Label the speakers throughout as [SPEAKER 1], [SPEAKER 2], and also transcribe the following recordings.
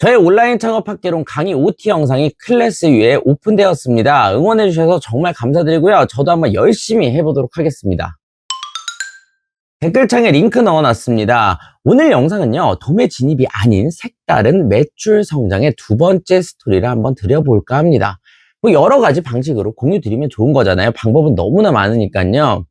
[SPEAKER 1] 저의 온라인 창업학개론 강의 OT 영상이 클래스 위에 오픈되었습니다. 응원해주셔서 정말 감사드리고요. 저도 한번 열심히 해보도록 하겠습니다. 댓글창에 링크 넣어놨습니다. 오늘 영상은요, 도매 진입이 아닌 색다른 매출 성장의 두 번째 스토리를 한번 드려볼까 합니다. 뭐 여러 가지 방식으로 공유 드리면 좋은 거잖아요. 방법은 너무나 많으니까요.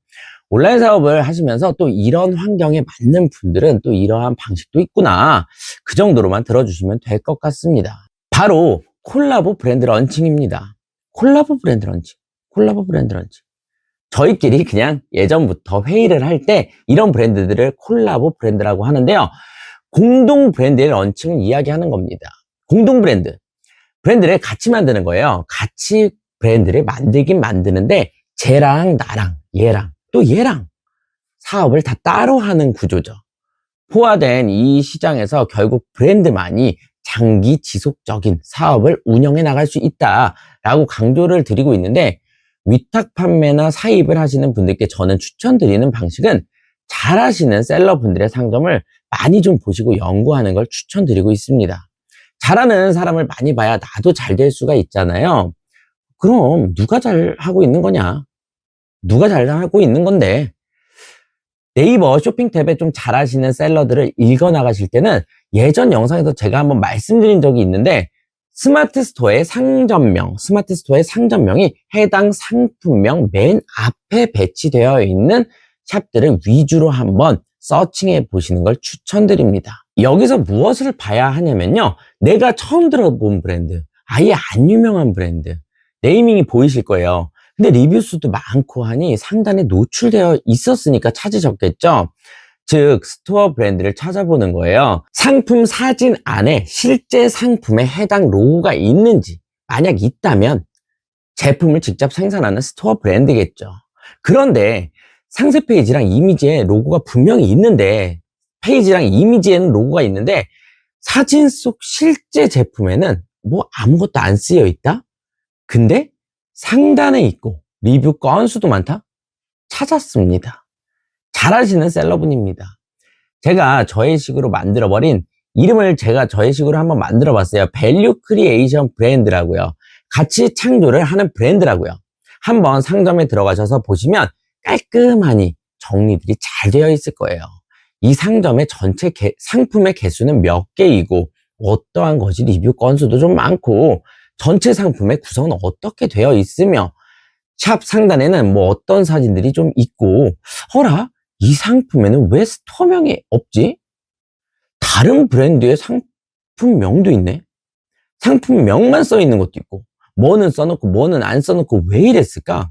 [SPEAKER 1] 온라인 사업을 하시면서 또 이런 환경에 맞는 분들은 또 이러한 방식도 있구나. 그 정도로만 들어주시면 될 것 같습니다. 바로 콜라보 브랜드 런칭입니다. 콜라보 브랜드 런칭. 콜라보 브랜드 런칭. 저희끼리 그냥 예전부터 회의를 할 때 이런 브랜드들을 콜라보 브랜드라고 하는데요. 공동 브랜드의 런칭을 이야기하는 겁니다. 공동 브랜드. 브랜드를 같이 만드는 거예요. 같이 브랜드를 만들긴 만드는데 쟤랑 나랑 얘랑 또 얘랑 사업을 다 따로 하는 구조죠. 포화된 이 시장에서 결국 브랜드만이 장기 지속적인 사업을 운영해 나갈 수 있다라고 강조를 드리고 있는데, 위탁 판매나 사입을 하시는 분들께 저는 추천드리는 방식은 잘 하시는 셀러분들의 상점을 많이 좀 보시고 연구하는 걸 추천드리고 있습니다. 잘하는 사람을 많이 봐야 나도 잘 될 수가 있잖아요. 그럼 누가 잘 하고 있는 거냐? 누가 잘 하고 있는 건데, 네이버 쇼핑 탭에 좀 잘하시는 셀러들을 읽어 나가실 때는 예전 영상에서 제가 한번 말씀드린 적이 있는데, 스마트 스토어의 상점명이 해당 상품명 맨 앞에 배치되어 있는 샵들을 위주로 한번 서칭해 보시는 걸 추천드립니다. 여기서 무엇을 봐야 하냐면요, 내가 처음 들어본 브랜드, 아예 안 유명한 브랜드, 네이밍이 보이실 거예요. 근데 리뷰 수도 많고 하니 상단에 노출되어 있었으니까 찾으셨겠죠? 즉, 스토어 브랜드를 찾아보는 거예요. 상품 사진 안에 실제 상품에 해당 로고가 있는지, 만약 있다면 제품을 직접 생산하는 스토어 브랜드겠죠. 그런데 상세 페이지랑 이미지에 로고가 분명히 있는데, 페이지랑 이미지에는 로고가 있는데 사진 속 실제 제품에는 뭐 아무것도 안 쓰여 있다? 근데 상단에 있고 리뷰 건수도 많다? 찾았습니다. 잘하시는 셀러분입니다. 제가 저의 식으로 만들어버린, 이름을 제가 저의 식으로 한번 만들어 봤어요. 밸류 크리에이션 브랜드라고요. 같이 창조를 하는 브랜드라고요. 한번 상점에 들어가셔서 보시면 깔끔하니 정리들이 잘 되어 있을 거예요. 이 상점의 전체 상품의 개수는 몇 개이고, 어떠한 것이 리뷰 건수도 좀 많고, 전체 상품의 구성은 어떻게 되어 있으며, 샵 상단에는 뭐 어떤 사진들이 좀 있고, 어라? 이 상품에는 왜 스토어명이 없지? 다른 브랜드의 상품명도 있네? 상품명만 써 있는 것도 있고, 뭐는 써놓고 뭐는 안 써놓고 왜 이랬을까?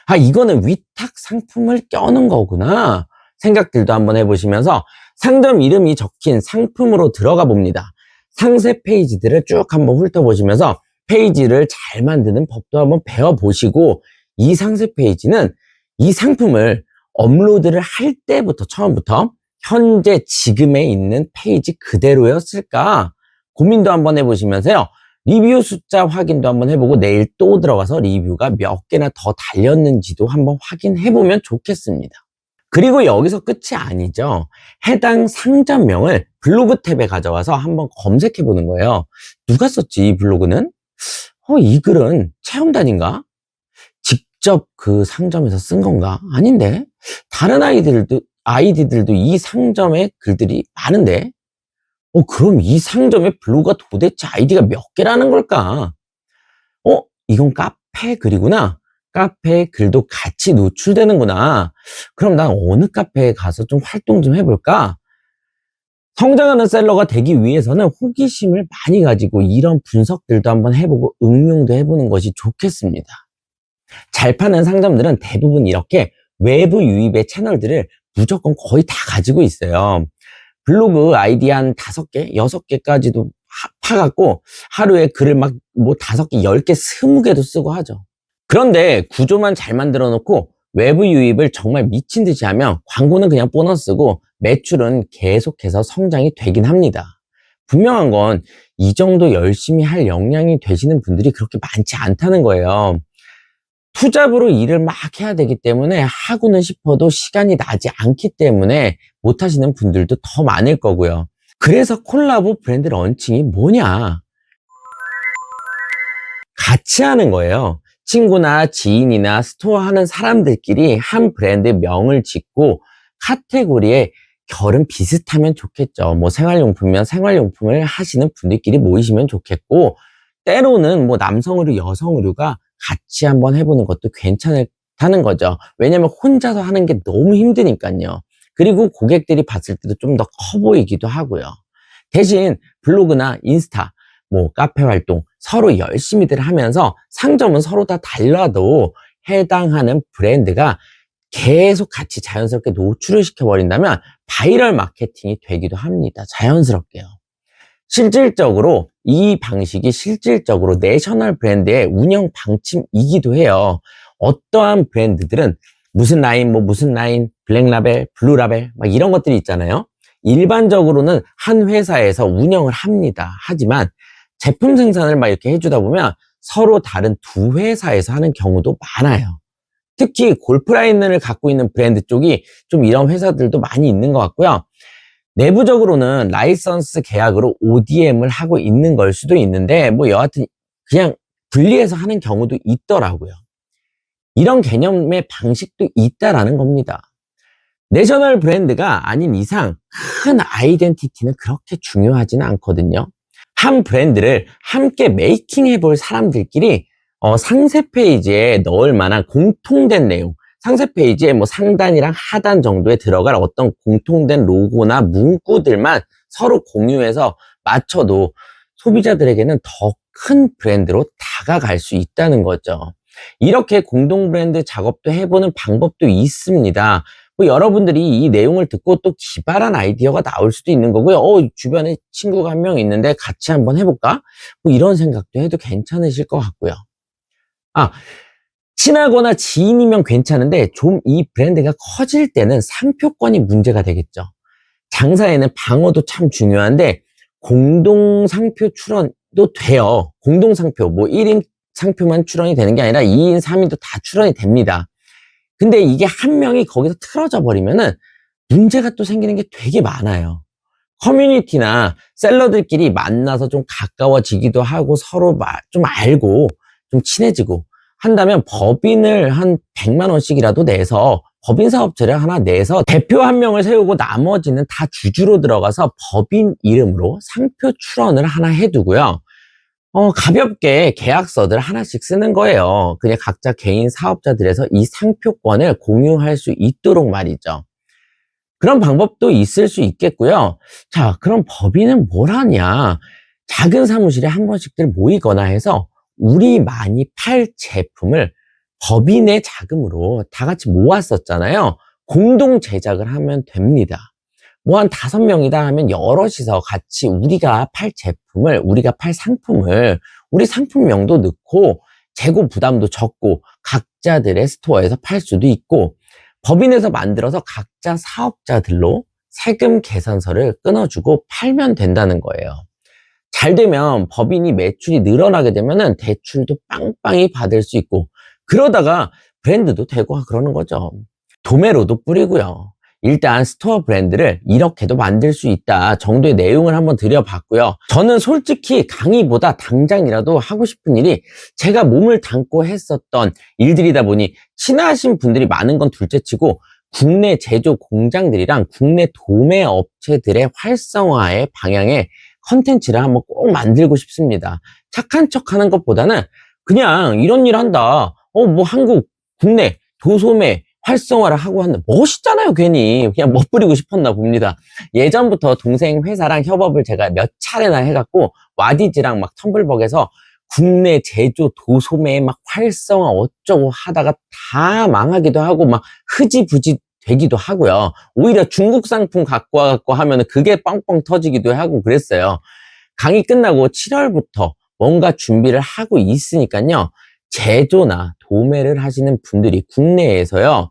[SPEAKER 1] 아, 이거는 위탁 상품을 껴놓은 거구나 생각들도 한번 해보시면서 상점 이름이 적힌 상품으로 들어가 봅니다. 상세 페이지들을 쭉 한번 훑어보시면서 페이지를 잘 만드는 법도 한번 배워보시고, 이 상세 페이지는 이 상품을 업로드를 할 때부터 처음부터 현재 지금에 있는 페이지 그대로였을까 고민도 한번 해보시면서요, 리뷰 숫자 확인도 한번 해보고 내일 또 들어가서 리뷰가 몇 개나 더 달렸는지도 한번 확인해보면 좋겠습니다. 그리고 여기서 끝이 아니죠. 해당 상점명을 블로그 탭에 가져와서 한번 검색해보는 거예요. 누가 썼지, 이 블로그는? 이 글은 체험단인가? 직접 그 상점에서 쓴 건가? 아닌데? 다른 아이디들도 이 상점의 글들이 많은데? 그럼 이 상점의 블로그가 도대체 아이디가 몇 개라는 걸까? 이건 카페 글이구나. 카페 글도 같이 노출되는구나. 그럼 난 어느 카페에 가서 좀 활동 좀 해볼까? 성장하는 셀러가 되기 위해서는 호기심을 많이 가지고 이런 분석들도 한번 해보고 응용도 해보는 것이 좋겠습니다. 잘 파는 상점들은 대부분 이렇게 외부 유입의 채널들을 무조건 거의 다 가지고 있어요. 블로그 아이디 한 5개, 6개까지도 파갖고 하루에 글을 막 뭐 5개, 10개, 20개도 쓰고 하죠. 그런데 구조만 잘 만들어 놓고 외부 유입을 정말 미친 듯이 하면 광고는 그냥 보너스고 매출은 계속해서 성장이 되긴 합니다. 분명한 건 이 정도 열심히 할 역량이 되시는 분들이 그렇게 많지 않다는 거예요. 투잡으로 일을 막 해야 되기 때문에 하고는 싶어도 시간이 나지 않기 때문에 못 하시는 분들도 더 많을 거고요. 그래서 콜라보 브랜드 런칭이 뭐냐? 같이 하는 거예요. 친구나 지인이나 스토어 하는 사람들끼리 한 브랜드 명을 짓고 카테고리의 결은 비슷하면 좋겠죠. 뭐 생활용품이면 생활용품을 하시는 분들끼리 모이시면 좋겠고, 때로는 뭐 남성 의류, 여성 의류가 같이 한번 해보는 것도 괜찮다는 거죠. 왜냐면 혼자서 하는 게 너무 힘드니까요. 그리고 고객들이 봤을 때도 좀 더 커 보이기도 하고요. 대신 블로그나 인스타, 뭐 카페 활동 서로 열심히들 하면서 상점은 서로 다 달라도 해당하는 브랜드가 계속 같이 자연스럽게 노출을 시켜버린다면 바이럴 마케팅이 되기도 합니다. 자연스럽게요. 실질적으로 이 방식이 실질적으로 내셔널 브랜드의 운영 방침이기도 해요. 어떠한 브랜드들은 무슨 라인, 뭐 무슨 라인, 블랙라벨, 블루라벨 막 이런 것들이 있잖아요. 일반적으로는 한 회사에서 운영을 합니다. 하지만 제품 생산을 막 이렇게 해주다 보면 서로 다른 두 회사에서 하는 경우도 많아요. 특히 골프 라인을 갖고 있는 브랜드 쪽이 좀 이런 회사들도 많이 있는 것 같고요. 내부적으로는 라이선스 계약으로 ODM을 하고 있는 걸 수도 있는데 뭐 여하튼 그냥 분리해서 하는 경우도 있더라고요. 이런 개념의 방식도 있다라는 겁니다. 내셔널 브랜드가 아닌 이상 큰 아이덴티티는 그렇게 중요하지는 않거든요. 한 브랜드를 함께 메이킹해 볼 사람들끼리 상세 페이지에 넣을 만한 공통된 내용, 상세 페이지에 뭐 상단이랑 하단 정도에 들어갈 어떤 공통된 로고나 문구들만 서로 공유해서 맞춰도 소비자들에게는 더 큰 브랜드로 다가갈 수 있다는 거죠. 이렇게 공동 브랜드 작업도 해보는 방법도 있습니다. 뭐 여러분들이 이 내용을 듣고 또 기발한 아이디어가 나올 수도 있는 거고요. 주변에 친구가 한 명 있는데 같이 한번 해볼까? 뭐 이런 생각도 해도 괜찮으실 것 같고요. 친하거나 지인이면 괜찮은데 좀 이 브랜드가 커질 때는 상표권이 문제가 되겠죠. 장사에는 방어도 참 중요한데 공동 상표 출원도 돼요. 공동 상표, 뭐 1인 상표만 출원이 되는 게 아니라 2인, 3인도 다 출원이 됩니다. 근데 이게 한 명이 거기서 틀어져 버리면은 문제가 또 생기는 게 되게 많아요. 커뮤니티나 셀러들끼리 만나서 좀 가까워지기도 하고 서로 좀 알고 좀 친해지고 한다면 법인을 한 100만 원씩이라도 내서 법인 사업체를 하나 내서 대표 한 명을 세우고 나머지는 다 주주로 들어가서 법인 이름으로 상표 출원을 하나 해두고요. 가볍게 계약서들 하나씩 쓰는 거예요. 그냥 각자 개인 사업자들에서 이 상표권을 공유할 수 있도록 말이죠. 그런 방법도 있을 수 있겠고요. 자, 그럼 법인은 뭘 하냐? 작은 사무실에 한 번씩들 모이거나 해서 우리만이 팔 제품을 법인의 자금으로 다 같이 모았었잖아요. 공동 제작을 하면 됩니다. 뭐 한 5명이다 하면 여럿이서 같이 우리가 팔 제품을, 우리가 팔 상품을 우리 상품명도 넣고 재고 부담도 적고 각자들의 스토어에서 팔 수도 있고 법인에서 만들어서 각자 사업자들로 세금 계산서를 끊어주고 팔면 된다는 거예요. 잘 되면 법인이 매출이 늘어나게 되면은 대출도 빵빵히 받을 수 있고 그러다가 브랜드도 되고 그러는 거죠. 도매로도 뿌리고요. 일단 스토어 브랜드를 이렇게도 만들 수 있다 정도의 내용을 한번 드려봤고요. 저는 솔직히 강의보다 당장이라도 하고 싶은 일이 제가 몸을 담고 했었던 일들이다 보니 친하신 분들이 많은 건 둘째치고 국내 제조 공장들이랑 국내 도매 업체들의 활성화의 방향에 컨텐츠를 한번 꼭 만들고 싶습니다. 착한 척 하는 것보다는 그냥 이런 일 한다. 뭐 한국 국내 도소매 활성화를 하고 하는 멋있잖아요. 괜히 그냥 멋부리고 싶었나 봅니다. 예전부터 동생 회사랑 협업을 제가 몇 차례나 해갖고 와디즈랑 막 텀블벅에서 국내 제조 도소매 막 활성화 어쩌고 하다가 다 망하기도 하고 막 흐지부지 되기도 하고요. 오히려 중국 상품 갖고 와갖고 하면은 그게 뻥뻥 터지기도 하고 그랬어요. 강의 끝나고 7월부터 뭔가 준비를 하고 있으니까요. 제조나 도매를 하시는 분들이 국내에서요.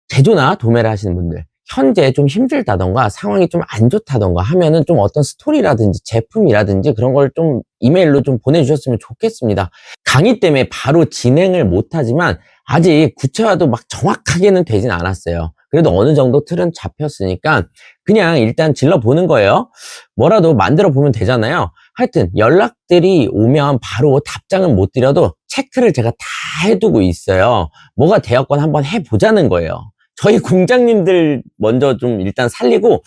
[SPEAKER 1] 제조나 도매를 하시는 분들 현재 좀 힘들다던가 상황이 좀 안 좋다던가 하면은 좀 어떤 스토리라든지 제품이라든지 그런 걸 좀 이메일로 좀 보내주셨으면 좋겠습니다. 강의 때문에 바로 진행을 못하지만 아직 구체화도 막 정확하게는 되진 않았어요. 그래도 어느 정도 틀은 잡혔으니까 그냥 일단 질러보는 거예요. 뭐라도 만들어 보면 되잖아요. 하여튼 연락들이 오면 바로 답장은 못 드려도 체크를 제가 다 해두고 있어요. 뭐가 되었건 한번 해보자는 거예요. 저희 공장님들 먼저 좀 일단 살리고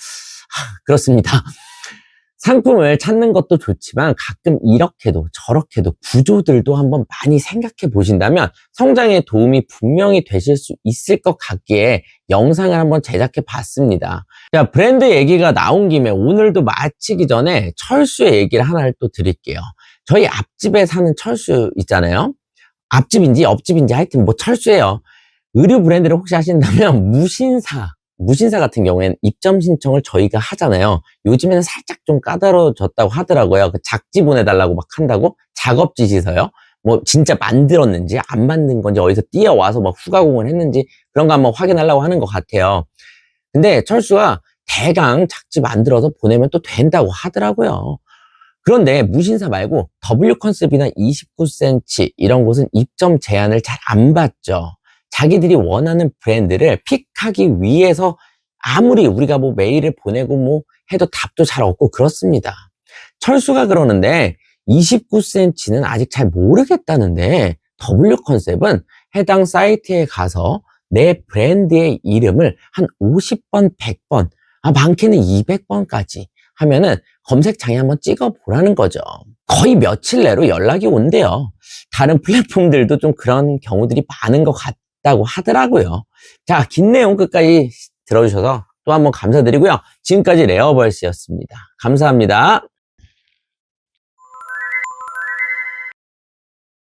[SPEAKER 1] 그렇습니다. 상품을 찾는 것도 좋지만 가끔 이렇게도 저렇게도 구조들도 한번 많이 생각해 보신다면 성장에 도움이 분명히 되실 수 있을 것 같기에 영상을 한번 제작해 봤습니다. 자, 브랜드 얘기가 나온 김에 오늘도 마치기 전에 철수의 얘기를 하나를 또 드릴게요. 저희 앞집에 사는 철수 있잖아요. 앞집인지 옆집인지 하여튼 뭐 철수예요. 의류 브랜드를 혹시 하신다면 무신사 같은 경우에는 입점 신청을 저희가 하잖아요. 요즘에는 살짝 좀 까다로워졌다고 하더라고요. 그 작지 보내달라고 막 한다고? 작업지시서요? 뭐 진짜 만들었는지 안 만든 건지 어디서 뛰어와서 막 후가공을 했는지 그런 거 한번 확인하려고 하는 것 같아요. 근데 철수가 대강 작지 만들어서 보내면 또 된다고 하더라고요. 그런데 무신사 말고 W 컨셉이나 29cm 이런 곳은 입점 제한을 잘 안 받죠. 자기들이 원하는 브랜드를 픽하기 위해서 아무리 우리가 뭐 메일을 보내고 뭐 해도 답도 잘 없고 그렇습니다. 철수가 그러는데 29cm는 아직 잘 모르겠다는데 W 컨셉은 해당 사이트에 가서 내 브랜드의 이름을 한 50번, 100번, 많게는 200번까지 하면은 검색창에 한번 찍어보라는 거죠. 거의 며칠 내로 연락이 온대요. 다른 플랫폼들도 좀 그런 경우들이 많은 것 같다고 하더라고요. 자, 긴 내용 끝까지 들어주셔서 또 한번 감사드리고요. 지금까지 레어벌스였습니다. 감사합니다.